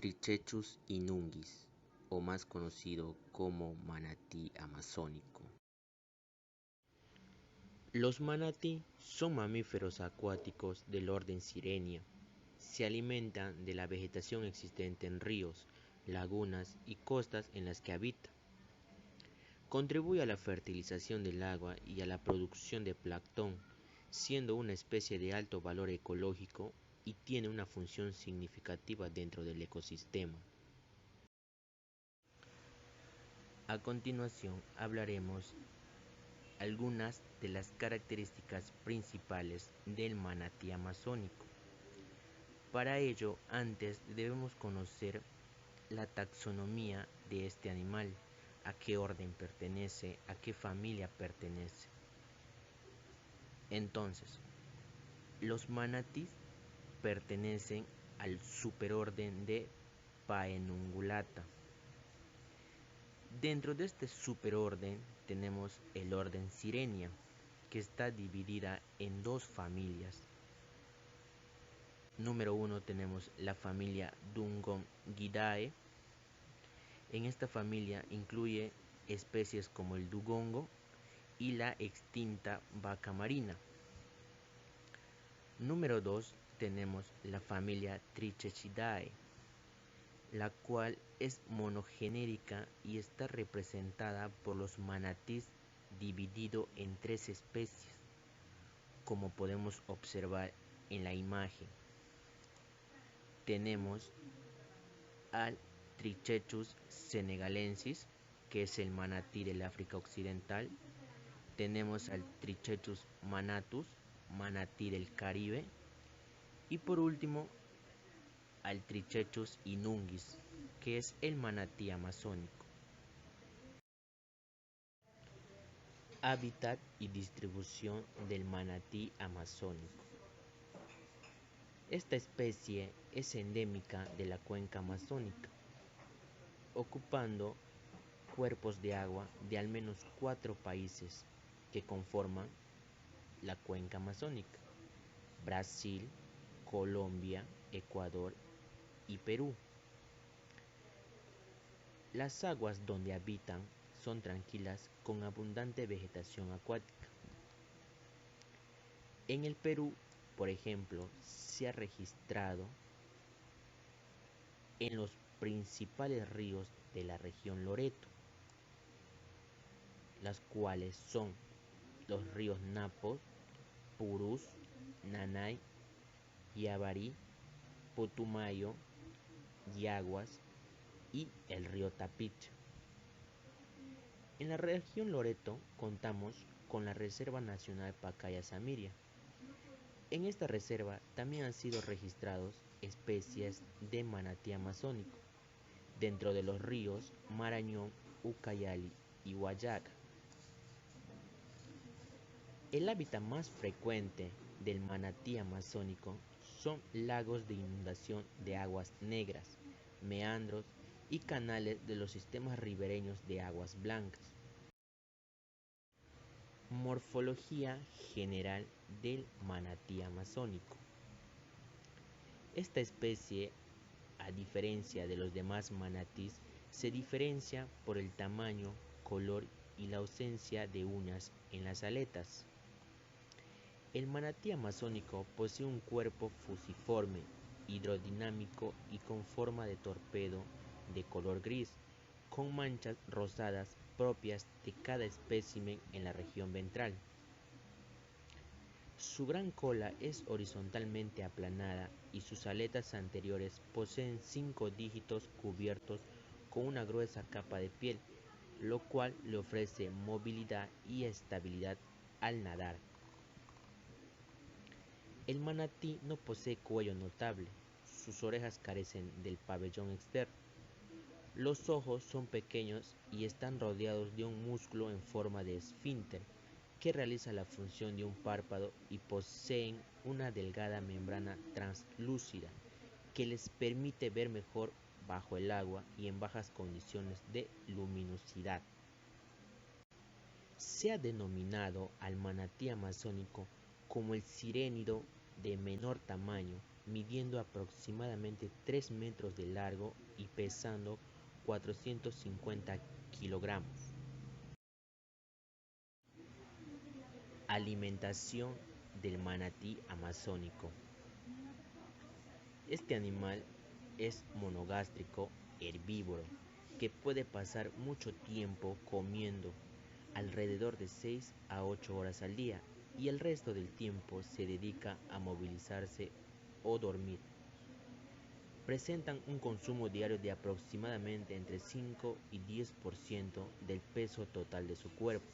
Trichechus inunguis, o más conocido como manatí amazónico. Los manatí son mamíferos acuáticos del orden Sirenia. Se alimentan de la vegetación existente en ríos, lagunas y costas en las que habitan. Contribuye a la fertilización del agua y a la producción de plancton, siendo una especie de alto valor ecológico y tiene una función significativa dentro del ecosistema. A continuación hablaremos algunas de las características principales del manatí amazónico. Para ello, antes debemos conocer la taxonomía de este animal, a qué orden pertenece, a qué familia pertenece. Entonces, los manatís pertenecen al superorden de Paenungulata. Dentro de este superorden tenemos el orden Sirenia, que está dividida en dos familias. Número 1 tenemos la familia Dugongidae. En esta familia incluye especies como el dugongo y la extinta vaca marina. Número 2 tenemos la familia Trichechidae, la cual es monogenérica y está representada por los manatís dividido en 3 especies, como podemos observar en la imagen. Tenemos al Trichechus senegalensis, que es el manatí del África Occidental. Tenemos al Trichechus manatus, manatí del Caribe. Y por último, al Trichechus inunguis, que es el manatí amazónico. Hábitat y distribución del manatí amazónico. Esta especie es endémica de la cuenca amazónica, ocupando cuerpos de agua de al menos 4 países que conforman la cuenca amazónica: Brasil, Colombia, Ecuador y Perú. Las aguas donde habitan son tranquilas con abundante vegetación acuática. En el Perú, por ejemplo, se ha registrado en los principales ríos de la región Loreto, las cuales son los ríos Napo, Purús, Nanay, Yavarí, Putumayo, Yaguas y el río Tapicha. En la región Loreto contamos con la Reserva Nacional Pacaya-Samiria. En esta reserva también han sido registrados especies de manatí amazónico dentro de los ríos Marañón, Ucayali y Huallaga. El hábitat más frecuente del manatí amazónico son lagos de inundación de aguas negras, meandros y canales de los sistemas ribereños de aguas blancas. Morfología general del manatí amazónico. Esta especie, a diferencia de los demás manatís, se diferencia por el tamaño, color y la ausencia de uñas en las aletas. El manatí amazónico posee un cuerpo fusiforme, hidrodinámico y con forma de torpedo de color gris, con manchas rosadas propias de cada espécimen en la región ventral. Su gran cola es horizontalmente aplanada y sus aletas anteriores poseen 5 dígitos cubiertos con una gruesa capa de piel, lo cual le ofrece movilidad y estabilidad al nadar. El manatí no posee cuello notable, sus orejas carecen del pabellón externo. Los ojos son pequeños y están rodeados de un músculo en forma de esfínter que realiza la función de un párpado, y poseen una delgada membrana translúcida que les permite ver mejor bajo el agua y en bajas condiciones de luminosidad. Se ha denominado al manatí amazónico como el sirénido de menor tamaño midiendo aproximadamente 3 metros de largo y pesando 450 kilogramos. Alimentación del manatí amazónico. Este animal es monogástrico herbívoro que puede pasar mucho tiempo comiendo, alrededor de 6 a 8 horas al día, y el resto del tiempo se dedica a movilizarse o dormir. Presentan un consumo diario de aproximadamente entre 5 y 10% del peso total de su cuerpo,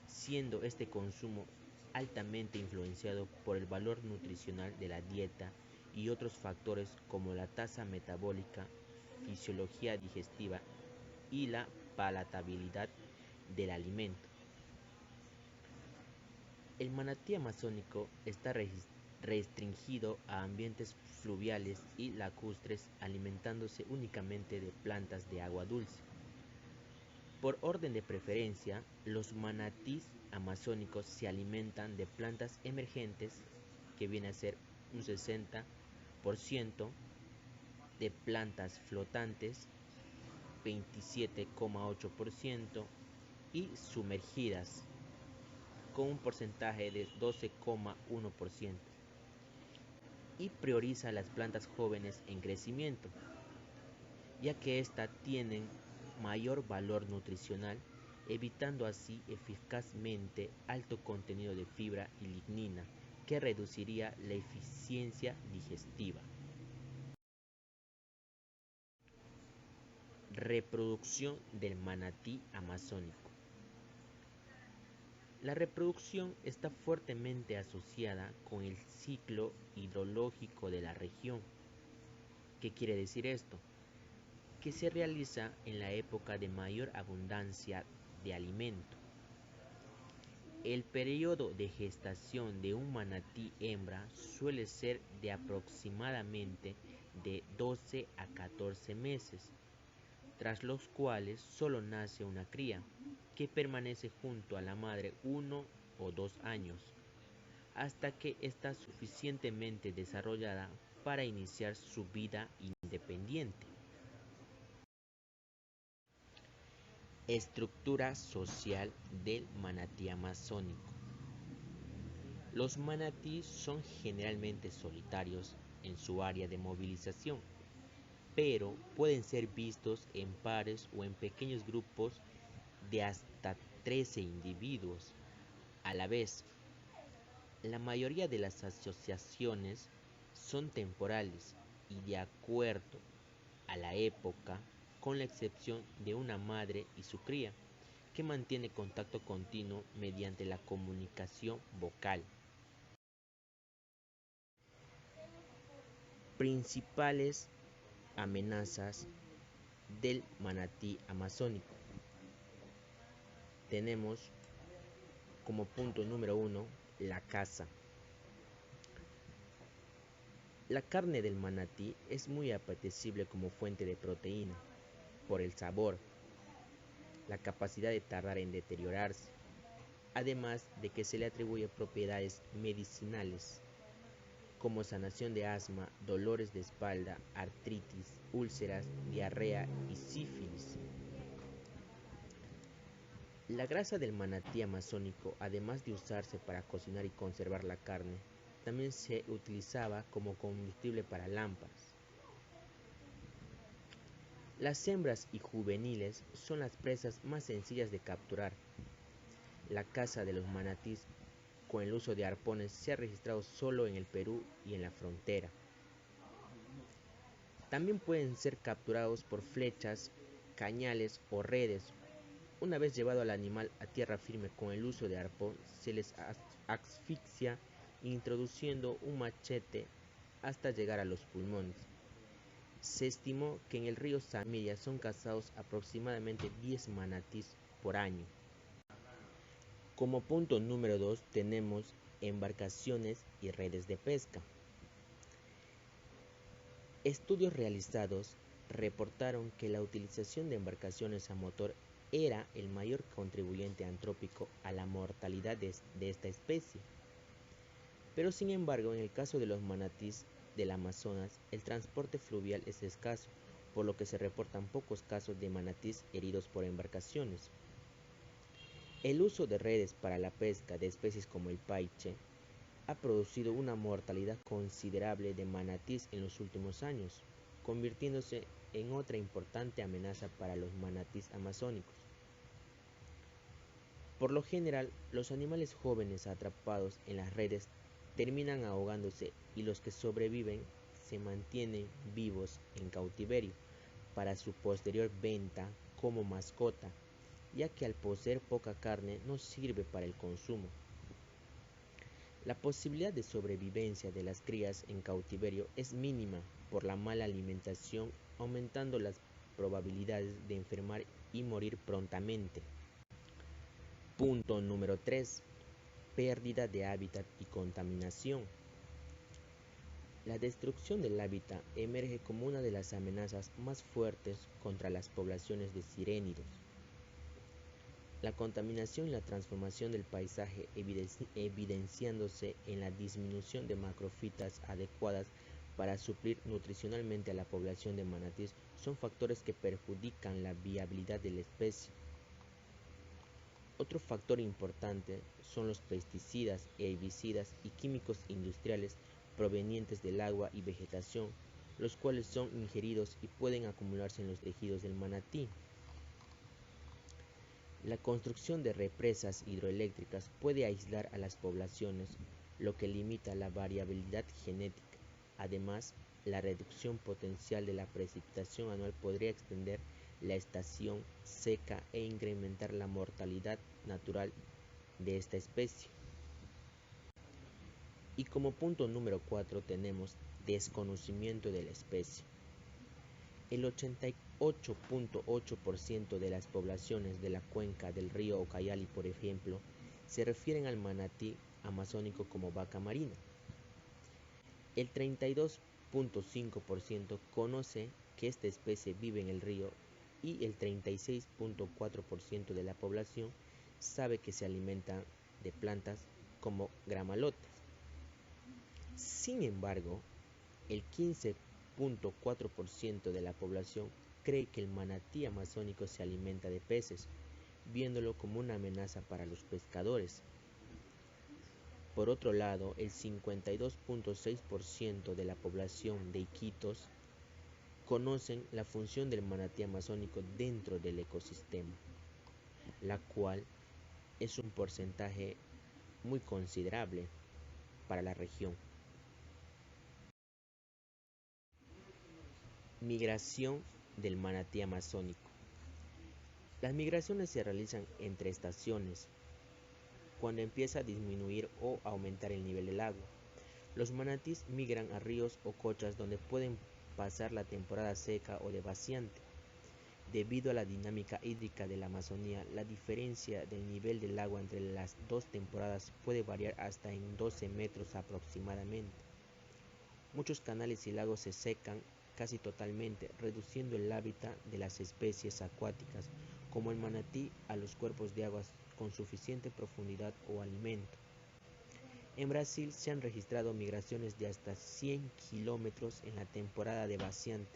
siendo este consumo altamente influenciado por el valor nutricional de la dieta y otros factores como la tasa metabólica, fisiología digestiva y la palatabilidad del alimento. El manatí amazónico está restringido a ambientes fluviales y lacustres, alimentándose únicamente de plantas de agua dulce. Por orden de preferencia, los manatís amazónicos se alimentan de plantas emergentes, que viene a ser un 60%, de plantas flotantes, 27,8%, y sumergidas, con un porcentaje de 12,1%, y prioriza las plantas jóvenes en crecimiento, ya que éstas tienen mayor valor nutricional, evitando así eficazmente alto contenido de fibra y lignina, que reduciría la eficiencia digestiva. Reproducción del manatí amazónico. La reproducción está fuertemente asociada con el ciclo hidrológico de la región. ¿Qué quiere decir esto? Que se realiza en la época de mayor abundancia de alimento. El periodo de gestación de un manatí hembra suele ser de aproximadamente de 12 a 14 meses, tras los cuales solo nace una cría, que permanece junto a la madre 1 o 2 años, hasta que está suficientemente desarrollada para iniciar su vida independiente. Estructura social del manatí amazónico. Los manatís son generalmente solitarios en su área de movilización, pero pueden ser vistos en pares o en pequeños grupos de hasta 13 individuos a la vez. La mayoría de las asociaciones son temporales y de acuerdo a la época, con la excepción de una madre y su cría, que mantiene contacto continuo mediante la comunicación vocal. Principales amenazas del manatí amazónico. Tenemos como punto número 1 la caza. La carne del manatí es muy apetecible como fuente de proteína, por el sabor, la capacidad de tardar en deteriorarse, además de que se le atribuye propiedades medicinales, como sanación de asma, dolores de espalda, artritis, úlceras, diarrea y sífilis. La grasa del manatí amazónico, además de usarse para cocinar y conservar la carne, también se utilizaba como combustible para lámparas. Las hembras y juveniles son las presas más sencillas de capturar. La caza de los manatís con el uso de arpones se ha registrado solo en el Perú y en la frontera. También pueden ser capturados por flechas, cañales o redes. Una vez llevado al animal a tierra firme con el uso de arpón, se les asfixia introduciendo un machete hasta llegar a los pulmones. Se estimó que en el río Samiria son cazados aproximadamente 10 manatís por año. Como punto número 2 tenemos embarcaciones y redes de pesca. Estudios realizados reportaron que la utilización de embarcaciones a motor era el mayor contribuyente antrópico a la mortalidad de esta especie. Pero sin embargo, en el caso de los manatís, del Amazonas, el transporte fluvial es escaso, por lo que se reportan pocos casos de manatíes heridos por embarcaciones. El uso de redes para la pesca de especies como el paiche ha producido una mortalidad considerable de manatíes en los últimos años, convirtiéndose en otra importante amenaza para los manatíes amazónicos. Por lo general, los animales jóvenes atrapados en las redes terminan ahogándose y los que sobreviven se mantienen vivos en cautiverio para su posterior venta como mascota, ya que al poseer poca carne no sirve para el consumo. La posibilidad de sobrevivencia de las crías en cautiverio es mínima por la mala alimentación, aumentando las probabilidades de enfermar y morir prontamente. Punto número 3. Pérdida de hábitat y contaminación. La destrucción del hábitat emerge como una de las amenazas más fuertes contra las poblaciones de sirénidos. La contaminación y la transformación del paisaje evidenciándose en la disminución de macrofitas adecuadas para suplir nutricionalmente a la población de manatíes son factores que perjudican la viabilidad de la especie. Otro factor importante son los pesticidas, herbicidas y químicos industriales provenientes del agua y vegetación, los cuales son ingeridos y pueden acumularse en los tejidos del manatí. La construcción de represas hidroeléctricas puede aislar a las poblaciones, lo que limita la variabilidad genética. Además, la reducción potencial de la precipitación anual podría extender la estación seca e incrementar la mortalidad natural de esta especie. Y como punto número 4 tenemos desconocimiento de la especie. El 88.8% de las poblaciones de la cuenca del río Ucayali, por ejemplo, se refieren al manatí amazónico como vaca marina. El 32.5% conoce que esta especie vive en el río y el 36.4% de la población sabe que se alimenta de plantas como gramalotes. Sin embargo, el 15.4% de la población cree que el manatí amazónico se alimenta de peces, viéndolo como una amenaza para los pescadores. Por otro lado, el 52.6% de la población de Iquitos conocen la función del manatí amazónico dentro del ecosistema, la cual es un porcentaje muy considerable para la región. Migración del manatí amazónico. Las migraciones se realizan entre estaciones, cuando empieza a disminuir o aumentar el nivel del agua. Los manatíes migran a ríos o cochas donde pueden pasar la temporada seca o de vaciante. Debido a la dinámica hídrica de la Amazonía, la diferencia del nivel del agua entre las dos temporadas puede variar hasta en 12 metros aproximadamente. Muchos canales y lagos se secan casi totalmente, reduciendo el hábitat de las especies acuáticas, como el manatí, a los cuerpos de aguas con suficiente profundidad o alimento. En Brasil se han registrado migraciones de hasta 100 kilómetros en la temporada de vaciante,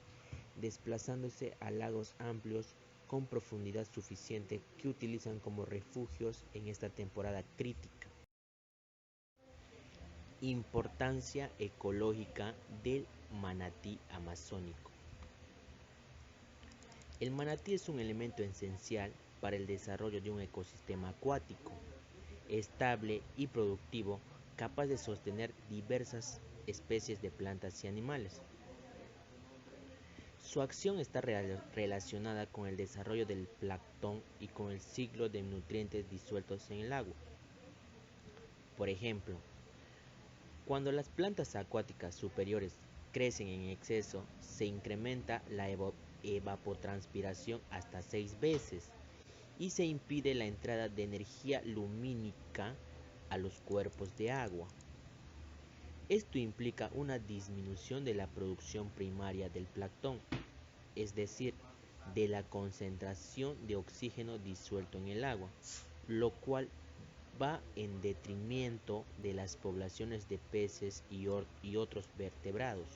desplazándose a lagos amplios con profundidad suficiente que utilizan como refugios en esta temporada crítica. Importancia ecológica del manatí amazónico. El manatí es un elemento esencial para el desarrollo de un ecosistema acuático, estable y productivo, capaz de sostener diversas especies de plantas y animales. Su acción está relacionada con el desarrollo del plancton y con el ciclo de nutrientes disueltos en el agua. Por ejemplo, cuando las plantas acuáticas superiores crecen en exceso, se incrementa la evapotranspiración hasta 6 veces y se impide la entrada de energía lumínica a los cuerpos de agua. Esto implica una disminución de la producción primaria del plancton, es decir, de la concentración de oxígeno disuelto en el agua, lo cual va en detrimento de las poblaciones de peces y otros vertebrados.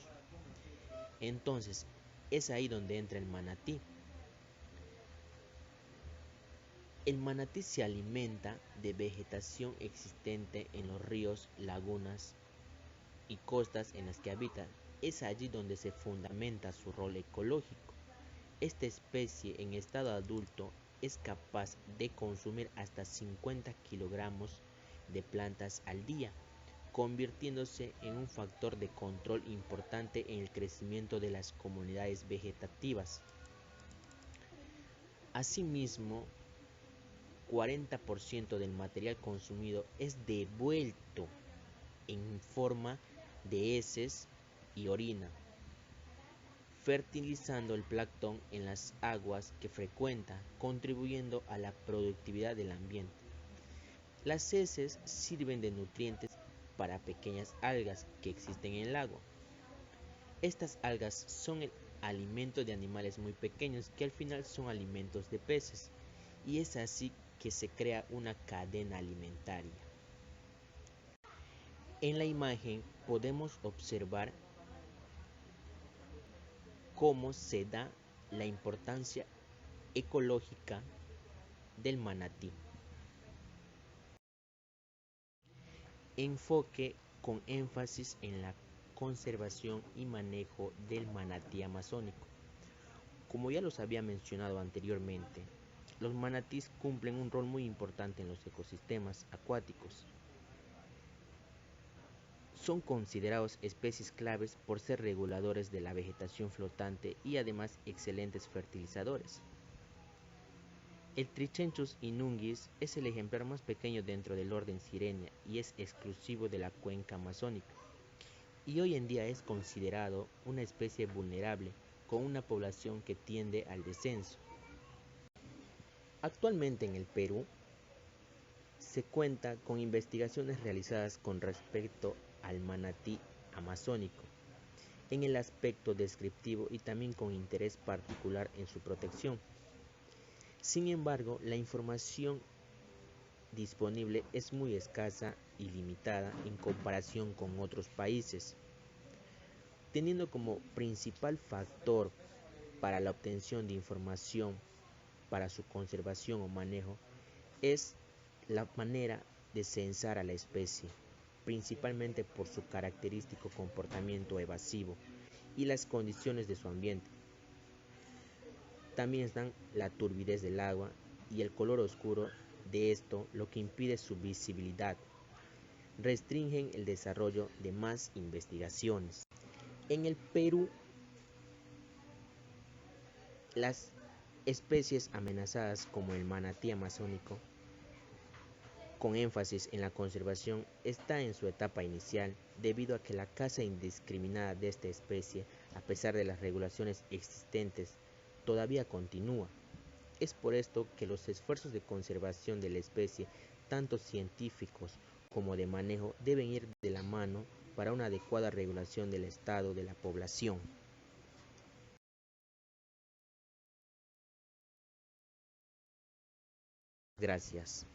Entonces, es ahí donde entra el manatí. El manatí se alimenta de vegetación existente en los ríos, lagunas y costas en las que habita. Es allí donde se fundamenta su rol ecológico. Esta especie en estado adulto es capaz de consumir hasta 50 kilogramos de plantas al día, convirtiéndose en un factor de control importante en el crecimiento de las comunidades vegetativas. Asimismo, 40% del material consumido es devuelto en forma de heces y orina, fertilizando el plancton en las aguas que frecuenta, contribuyendo a la productividad del ambiente. Las heces sirven de nutrientes para pequeñas algas que existen en el agua. Estas algas son el alimento de animales muy pequeños que al final son alimentos de peces, y es así que se crea una cadena alimentaria. En la imagen podemos observar cómo se da la importancia ecológica del manatí. Enfoque con énfasis en la conservación y manejo del manatí amazónico. Como ya los había mencionado anteriormente, los manatíes cumplen un rol muy importante en los ecosistemas acuáticos. Son considerados especies claves por ser reguladores de la vegetación flotante y además excelentes fertilizadores. El Trichenchus inunguis es el ejemplar más pequeño dentro del orden Sirenia y es exclusivo de la cuenca amazónica. Y hoy en día es considerado una especie vulnerable con una población que tiende al descenso. Actualmente en el Perú se cuenta con investigaciones realizadas con respecto al manatí amazónico en el aspecto descriptivo y también con interés particular en su protección. Sin embargo, la información disponible es muy escasa y limitada en comparación con otros países, teniendo como principal factor para la obtención de información para su conservación o manejo es la manera de censar a la especie, principalmente por su característico comportamiento evasivo y las condiciones de su ambiente. También están la turbidez del agua y el color oscuro de esto, lo que impide su visibilidad. Restringen el desarrollo de más investigaciones. En el Perú, las especies amenazadas como el manatí amazónico, con énfasis en la conservación, está en su etapa inicial debido a que la caza indiscriminada de esta especie, a pesar de las regulaciones existentes, todavía continúa. Es por esto que los esfuerzos de conservación de la especie, tanto científicos como de manejo, deben ir de la mano para una adecuada regulación del estado de la población. Gracias.